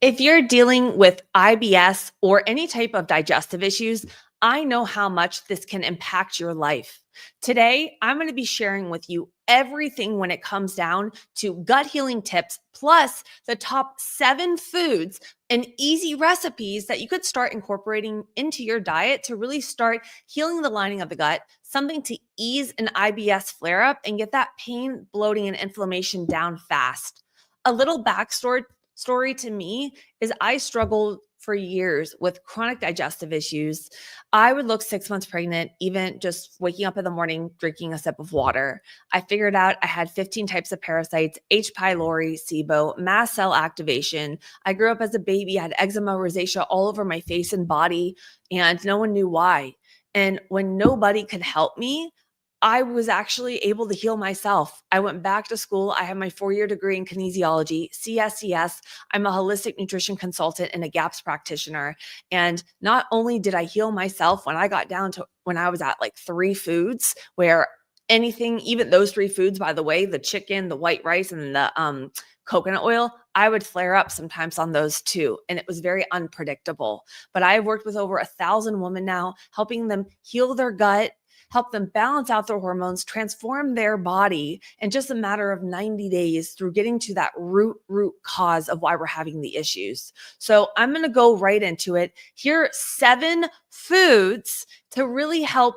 If you're dealing with IBS or any type of digestive issues, I know how much this can impact your life. Today, I'm going to be sharing with you everything when it comes down to gut healing tips, plus the top 7 foods and easy recipes that you could start incorporating into your diet to really start healing the lining of the gut, something to ease an IBS flare up and get that pain, bloating, and inflammation down fast. A little backstory story to me is I struggled for years with chronic digestive issues. I would look 6 months pregnant, even just waking up in the morning, drinking a sip of water. I figured out I had 15 types of parasites, H. pylori, SIBO, mast cell activation. I grew up as a baby, I had eczema, rosacea all over my face and body, and no one knew why. And when nobody could help me, I was actually able to heal myself. I went back to school. I have my 4-year degree in kinesiology, CSCS. I'm a holistic nutrition consultant and a GAPS practitioner. And not only did I heal myself when I got down to when I was at like 3 foods, where anything, even those 3 foods, by the way, the chicken, the white rice, and the coconut oil, I would flare up sometimes on those too. And it was very unpredictable. But I've worked with over 1,000 women now, helping them heal their gut, help them balance out their hormones, transform their body in just a matter of 90 days through getting to that root cause of why we're having the issues. So I'm going to go right into it. Here are 7 foods to really help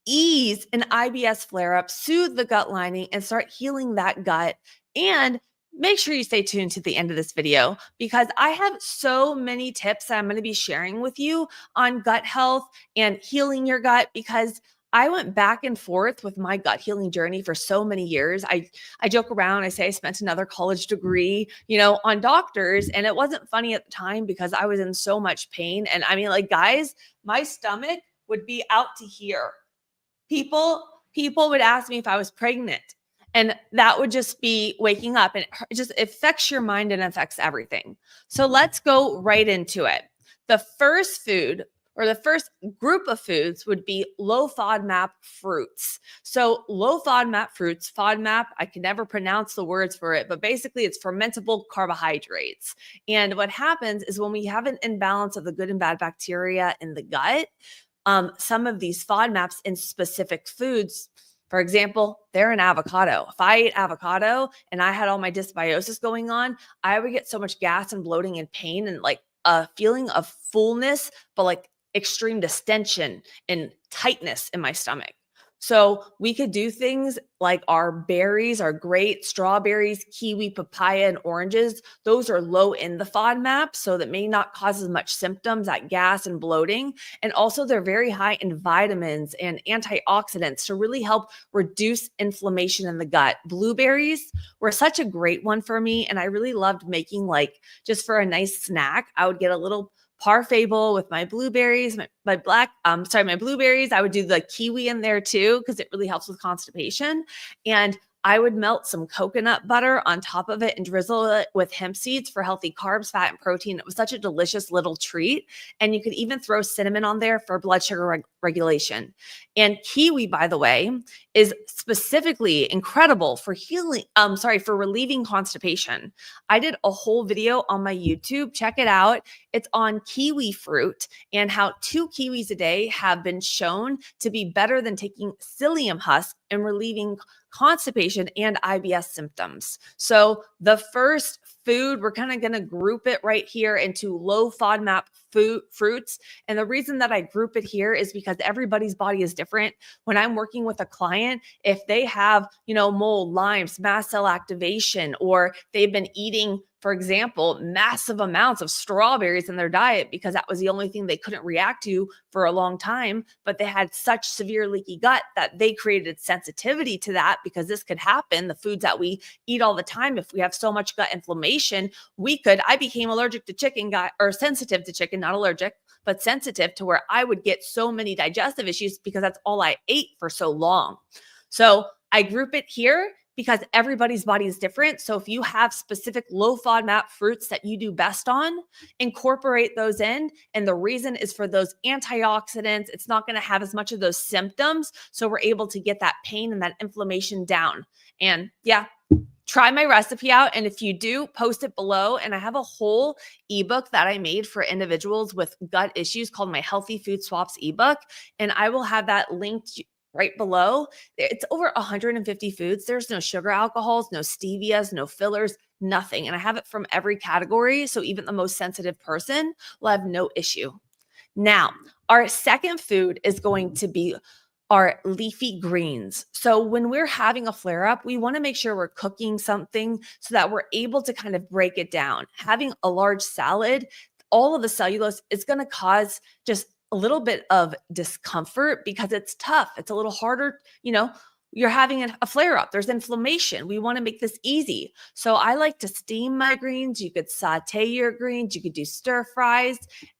ease an IBS flare up, soothe the gut lining, and start healing that gut. And make sure you stay tuned to the end of this video because I have so many tips that I'm going to be sharing with you on gut health and healing your gut, because I went back and forth with my gut healing journey for so many years. I joke around, I say I spent another college degree, on doctors, and it wasn't funny at the time because I was in so much pain. And I mean, like, guys, my stomach would be out to here. People would ask me if I was pregnant. And that would just be waking up, and it just affects your mind and affects everything. So let's go right into it. The first food, or the first group of foods, would be low FODMAP fruits. So low FODMAP fruits, FODMAP, I can never pronounce the words for it, but basically it's fermentable carbohydrates. And what happens is when we have an imbalance of the good and bad bacteria in the gut, some of these FODMAPs in specific foods, for example, they're in avocado. If I ate avocado and I had all my dysbiosis going on, I would get so much gas and bloating and pain and like a feeling of fullness, but like extreme distension and tightness in my stomach. So we could do things like our berries are great, strawberries, kiwi, papaya, and oranges. Those are low in the FODMAP, so that may not cause as much symptoms like gas and bloating. And also they're very high in vitamins and antioxidants to really help reduce inflammation in the gut. Blueberries were such a great one for me, and I really loved making, like, just for a nice snack, I would get a little parfait bowl with my blueberries, my blueberries. I would do the kiwi in there too, because it really helps with constipation. And I would melt some coconut butter on top of it and drizzle it with hemp seeds for healthy carbs, fat, and protein. It was such a delicious little treat. And you could even throw cinnamon on there for blood sugar regulation. And kiwi, by the way, is specifically incredible for for relieving constipation. I did a whole video on my YouTube. Check it out. It's on kiwi fruit and how 2 kiwis a day have been shown to be better than taking psyllium husk and relieving constipation and IBS symptoms. So the first food, we're kind of going to group it right here into low FODMAP fruits. And the reason that I group it here is because everybody's body is different. When I'm working with a client, if they have, mold, Lyme's, mast cell activation, or they've been eating, for example, massive amounts of strawberries in their diet because that was the only thing they couldn't react to for a long time, but they had such severe leaky gut that they created sensitivity to that, because this could happen. The foods that we eat all the time, if we have so much gut inflammation, I became allergic to chicken, or sensitive to chicken, not allergic, but sensitive, to where I would get so many digestive issues because that's all I ate for so long. So I group it here because everybody's body is different. So if you have specific low FODMAP fruits that you do best on, incorporate those in. And the reason is for those antioxidants. It's not going to have as much of those symptoms. So we're able to get that pain and that inflammation down. And yeah, Try my recipe out, and if you do, post it below. And I have a whole ebook that I made for individuals with gut issues called my Healthy Food Swaps ebook, and I will have that linked right below. It's over 150 foods. There's no sugar alcohols, no stevias, no fillers, nothing. And I have it from every category, so even the most sensitive person will have no issue. Now, our second food is going to be our leafy greens. So when we're having a flare up, we want to make sure we're cooking something so that we're able to kind of break it down. Having a large salad, all of the cellulose is going to cause just a little bit of discomfort because it's tough. It's a little harder, you're having a flare up. There's inflammation. We want to make this easy. So I like to steam my greens. You could saute your greens. You could do stir fries,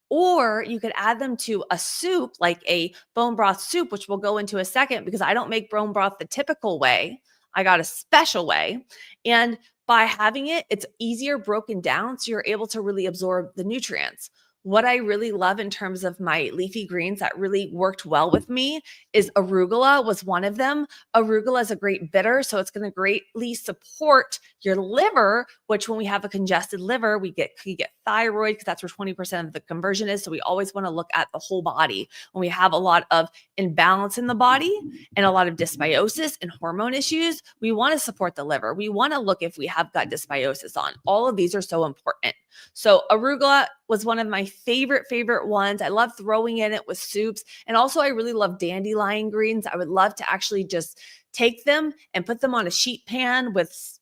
or you could add them to a soup like a bone broth soup, which we'll go into a second because I don't make bone broth the typical way. I got a special way. And by having it, it's easier broken down. So you're able to really absorb the nutrients. What I really love in terms of my leafy greens that really worked well with me is arugula was one of them. Arugula is a great bitter, so it's going to greatly support your liver, which when we have a congested liver, we get thyroid because that's where 20% of the conversion is. So we always want to look at the whole body. When we have a lot of imbalance in the body and a lot of dysbiosis and hormone issues, we want to support the liver. We want to look if we have gut dysbiosis on. All of these are so important. So arugula was one of my favorite ones. I love throwing in it with soups. And also I really love dandelion greens. I would love to actually just take them and put them on a sheet pan with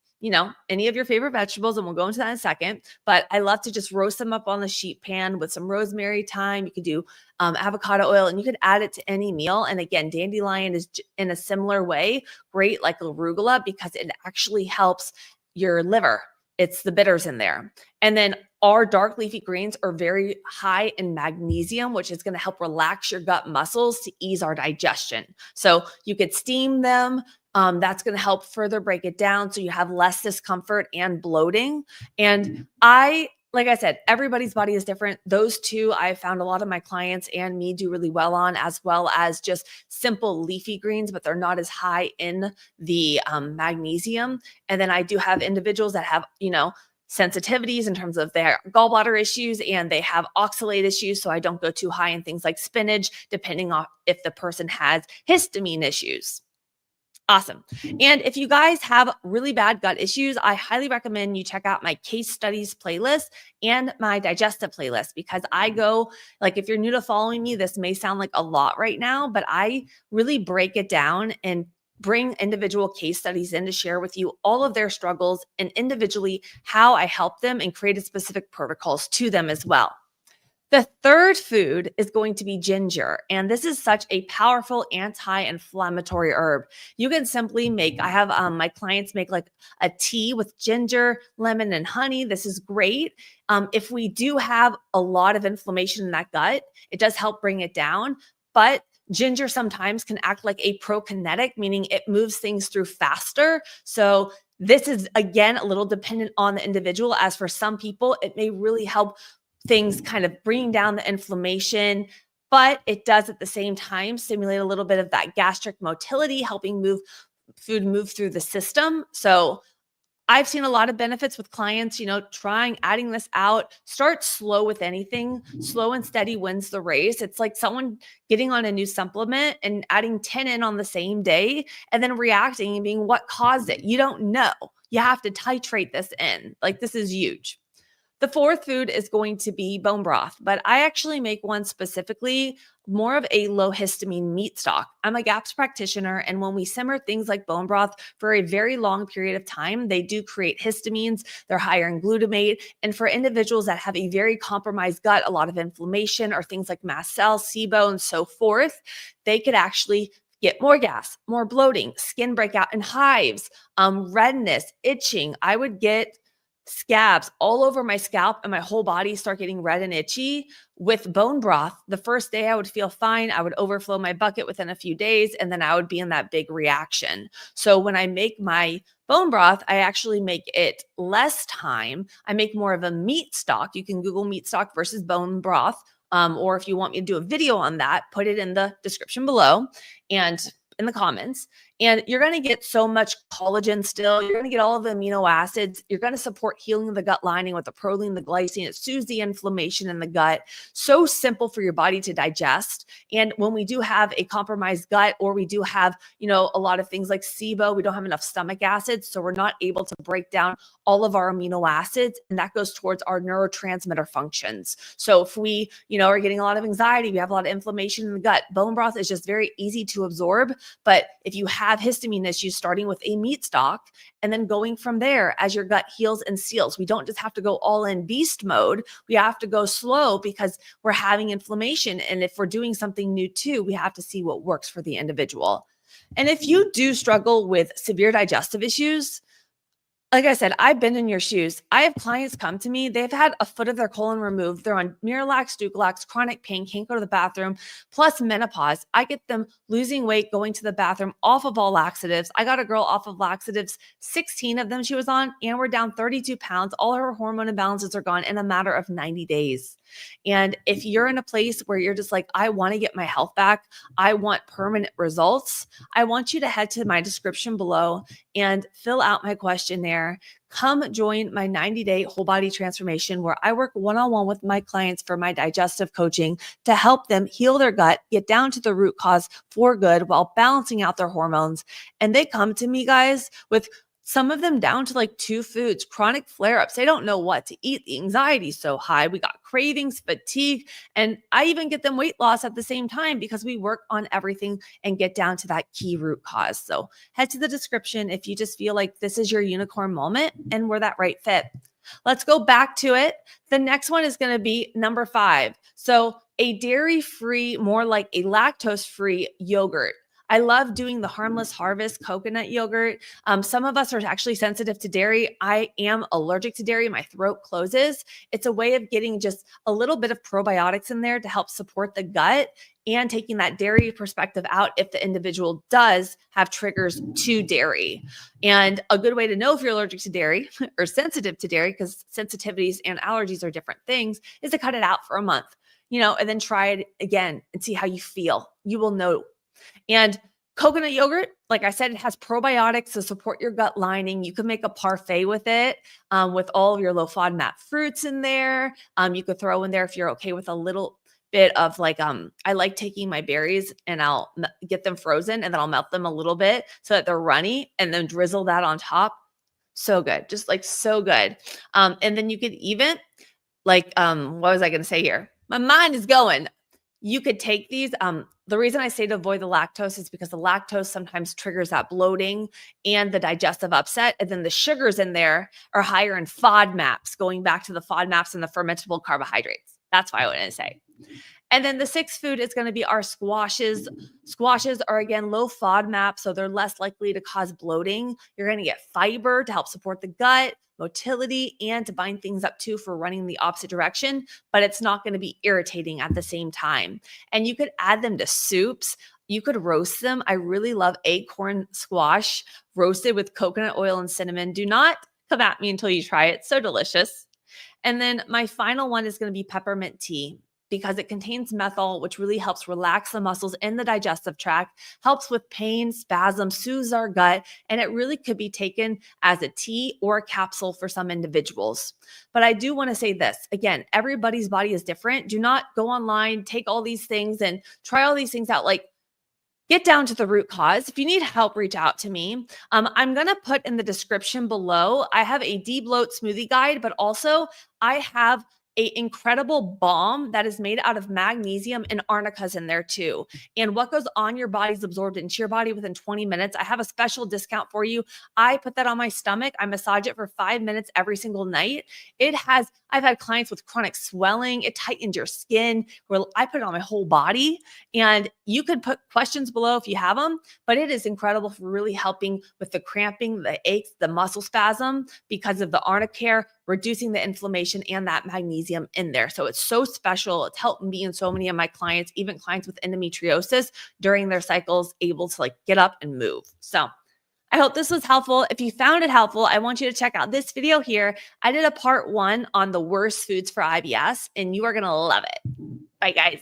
any of your favorite vegetables, and we'll go into that in a second. But I love to just roast them up on the sheet pan with some rosemary, thyme. You could do avocado oil, and you could add it to any meal. And again, dandelion is in a similar way, great like arugula, because it actually helps your liver. It's the bitters in there. And then our dark leafy greens are very high in magnesium, which is going to help relax your gut muscles to ease our digestion. So you could steam them. That's going to help further break it down so you have less discomfort and bloating. And like I said, everybody's body is different. Those two I found a lot of my clients and me do really well on, as well as just simple leafy greens, but they're not as high in the magnesium. And then I do have individuals that have, sensitivities in terms of their gallbladder issues, and they have oxalate issues. So I don't go too high in things like spinach, depending on if the person has histamine issues. Awesome. And if you guys have really bad gut issues, I highly recommend you check out my case studies playlist and my digestive playlist, because I go, like, if you're new to following me, this may sound like a lot right now, but I really break it down and bring individual case studies in to share with you all of their struggles and individually how I help them and created specific protocols to them as well. The third food is going to be ginger. And this is such a powerful anti-inflammatory herb. You can simply I have my clients make like a tea with ginger, lemon, and honey. This is great. If we do have a lot of inflammation in that gut, it does help bring it down. But ginger sometimes can act like a prokinetic, meaning it moves things through faster. So this is, again, a little dependent on the individual. As for some people, it may really help things kind of bringing down the inflammation, but it does at the same time stimulate a little bit of that gastric motility, helping food move through the system. So I've seen a lot of benefits with clients, adding this out. Start slow with anything. Slow and steady wins the race. It's like someone getting on a new supplement and adding 10 in on the same day and then reacting and being, what caused it? You don't know. You have to titrate this in. Like, this is huge. The fourth food is going to be bone broth, but I actually make one specifically more of a low histamine meat stock. I'm a GAPS practitioner, and when we simmer things like bone broth for a very long period of time, they do create histamines. They're higher in glutamate. And for individuals that have a very compromised gut, a lot of inflammation or things like mast cells, SIBO, and so forth, they could actually get more gas, more bloating, skin breakout and hives, redness, itching. I would get scabs all over my scalp and my whole body start getting red and itchy. With bone broth, the first day I would feel fine. I would overflow my bucket within a few days, and then I would be in that big reaction. So when I make my bone broth, I actually make it less time. I make more of a meat stock. You can Google meat stock versus bone broth. Or if you want me to do a video on that, put it in the description below and in the comments. And you're going to get so much collagen still. You're going to get all of the amino acids. You're going to support healing the gut lining with the proline, the glycine. It soothes the inflammation in the gut. So simple for your body to digest. And when we do have a compromised gut, or we do have, a lot of things like SIBO, we don't have enough stomach acids, so we're not able to break down all of our amino acids, and that goes towards our neurotransmitter functions. So if we, are getting a lot of anxiety, we have a lot of inflammation in the gut, bone broth is just very easy to absorb. But if you have histamine issues, starting with a meat stock and then going from there as your gut heals and seals, we don't just have to go all in beast mode. We have to go slow because we're having inflammation. And if we're doing something new too, we have to see what works for the individual. And if you do struggle with severe digestive issues, like I said, I've been in your shoes. I have clients come to me. They've had a foot of their colon removed. They're on Miralax, Dulcolax, chronic pain, can't go to the bathroom, plus menopause. I get them losing weight, going to the bathroom, off of all laxatives. I got a girl off of laxatives, 16 of them she was on, and we're down 32 pounds. All her hormone imbalances are gone in a matter of 90 days. And if you're in a place where you're just like, I want to get my health back, I want permanent results, I want you to head to my description below and fill out my questionnaire. Come join my 90-day whole body transformation, where I work one-on-one with my clients for my digestive coaching to help them heal their gut, get down to the root cause for good while balancing out their hormones. And they come to me, guys, with some of them down to like 2 foods, chronic flare-ups. They don't know what to eat. The anxiety is so high. We got cravings, fatigue, and I even get them weight loss at the same time because we work on everything and get down to that key root cause. So head to the description if you just feel like this is your unicorn moment and we're that right fit. Let's go back to it. The next one is going to be number 5. So a dairy-free, more like a lactose-free yogurt. I love doing the Harmless Harvest coconut yogurt. Some of us are actually sensitive to dairy. I am allergic to dairy. My throat closes. It's a way of getting just a little bit of probiotics in there to help support the gut and taking that dairy perspective out if the individual does have triggers to dairy. And a good way to know if you're allergic to dairy or sensitive to dairy, because sensitivities and allergies are different things, is to cut it out for a month, and then try it again and see how you feel. You will know. And coconut yogurt, like I said, it has probiotics to support your gut lining. You can make a parfait with it, with all of your low FODMAP fruits in there. You could throw in there, if you're okay with a little bit of like, I like taking my berries and I'll get them frozen and then I'll melt them a little bit so that they're runny and then drizzle that on top. So good. Just like so good. And then you could even like, what was I going to say here? My mind is going. You could take these. The reason I say to avoid the lactose is because the lactose sometimes triggers that bloating and the digestive upset. And then the sugars in there are higher in FODMAPs, going back to the FODMAPs and the fermentable carbohydrates. That's why I wanted to say. And then the 6th food is going to be our squashes. Squashes are, again, low FODMAP, so they're less likely to cause bloating. You're going to get fiber to help support the gut, motility, and to bind things up too for running the opposite direction, but it's not going to be irritating at the same time. And you could add them to soups. You could roast them. I really love acorn squash roasted with coconut oil and cinnamon. Do not come at me until you try it. So delicious. And then my final one is going to be peppermint tea, because it contains methyl, which really helps relax the muscles in the digestive tract, helps with pain, spasm, soothes our gut, and it really could be taken as a tea or a capsule for some individuals. But I do want to say this, again, everybody's body is different. Do not go online, take all these things and try all these things out. Like, get down to the root cause. If you need help, reach out to me. I'm going to put in the description below, I have a De-Bloat smoothie guide, but also I have an incredible balm that is made out of magnesium, and arnicas in there too. And what goes on your body is absorbed into your body within 20 minutes. I have a special discount for you. I put that on my stomach. I massage it for 5 minutes every single night. I've had clients with chronic swelling. It tightens your skin. Where I put it on my whole body. And you could put questions below if you have them, but it is incredible for really helping with the cramping, the aches, the muscle spasm because of the arnica, reducing the inflammation and that magnesium in there. So it's so special. It's helped me and so many of my clients, even clients with endometriosis during their cycles, able to like get up and move. So I hope this was helpful. If you found it helpful, I want you to check out this video here. I did a part 1 on the worst foods for IBS, and you are going to love it. Bye, guys.